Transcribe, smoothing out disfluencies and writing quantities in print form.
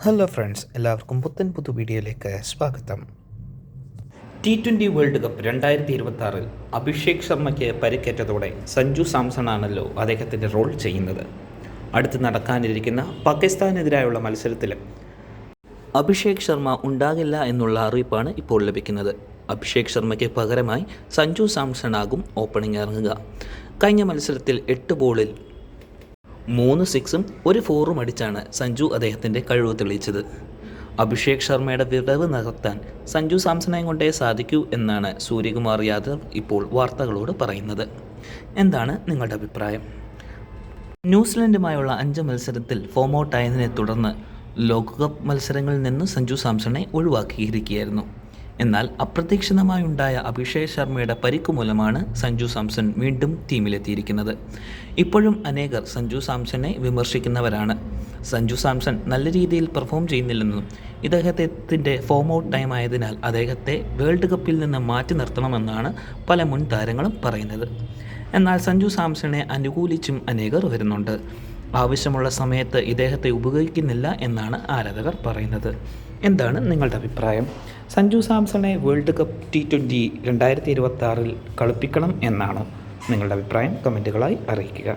Hello friends, എല്ലാവർക്കും പുതു വീഡിയോയിലേക്ക് സ്വാഗതം. T20 വേൾഡ് കപ്പ് 2026 അഭിഷേക് ശർമ്മയ്ക്ക് പരിക്കേറ്റതോടെ സഞ്ജു സാംസൺ ആണല്ലോ അദ്ദേഹത്തിൻ്റെ റോൾ ചെയ്യുന്നത്. അടുത്ത് നടക്കാനിരിക്കുന്ന പാകിസ്ഥാനെതിരായുള്ള മത്സരത്തിൽ അഭിഷേക് ശർമ്മ ഉണ്ടാകില്ല എന്നുള്ള അറിയിപ്പാണ് ഇപ്പോൾ ലഭിക്കുന്നത്. അഭിഷേക് ശർമ്മയ്ക്ക് പകരമായി സഞ്ജു സാംസൺ ആകും ഓപ്പണിംഗ് ഇറങ്ങുക. കഴിഞ്ഞ മത്സരത്തിൽ 8 ബോളിൽ 3 സിക്സും 1 4ഉം അടിച്ചാണ് സഞ്ജു അദ്ദേഹത്തിൻ്റെ കഴിവ് തെളിയിച്ചത്. അഭിഷേക് ശർമ്മയുടെ വിടവ് നികത്താൻ സഞ്ജു സാംസണെ കൊണ്ടേ സാധിക്കൂ എന്നാണ് സൂര്യകുമാർ യാദവ് ഇപ്പോൾ വാർത്തകളോട് പറയുന്നത്. എന്താണ് നിങ്ങളുടെ അഭിപ്രായം? ന്യൂസിലൻഡുമായുള്ള 5 മത്സരത്തിൽ ഫോം ഔട്ടായതിനെ തുടർന്ന് ലോകകപ്പ് മത്സരങ്ങളിൽ നിന്ന് സഞ്ജു സാംസണെ ഒഴിവാക്കിയിരിക്കുകയായിരുന്നു. എന്നാൽ അപ്രതീക്ഷിതമായുണ്ടായ അഭിഷേക് ശർമ്മയുടെ പരിക്ക് മൂലമാണ് സഞ്ജു സാംസൺ വീണ്ടും ടീമിലെത്തിയിരിക്കുന്നത്. ഇപ്പോഴും അനേകർ സഞ്ജു സാംസണെ വിമർശിക്കുന്നവരാണ്. സഞ്ജു സാംസൺ നല്ല രീതിയിൽ പെർഫോം ചെയ്യുന്നില്ലെന്നും ഇദ്ദേഹത്തിൻ്റെ ഫോം ഔട്ട് ടൈം ആയതിനാൽ അദ്ദേഹത്തെ വേൾഡ് കപ്പിൽ നിന്ന് മാറ്റി നിർത്തണമെന്നാണ് പല മുൻ താരങ്ങളും പറയുന്നത്. എന്നാൽ സഞ്ജു സാംസണെ അനുകൂലിച്ചും അനേകർ വരുന്നുണ്ട്. ആവശ്യമുള്ള സമയത്ത് ഇദ്ദേഹത്തെ ഉപയോഗിക്കുന്നില്ല എന്നാണ് ആരാധകർ പറയുന്നത്. എന്താണ് നിങ്ങളുടെ അഭിപ്രായം? സഞ്ജു സാംസണെ വേൾഡ് കപ്പ് T20 2026 കളിപ്പിക്കണം എന്നാണോ നിങ്ങളുടെ അഭിപ്രായം? കമൻറ്റുകളായി അറിയിക്കുക.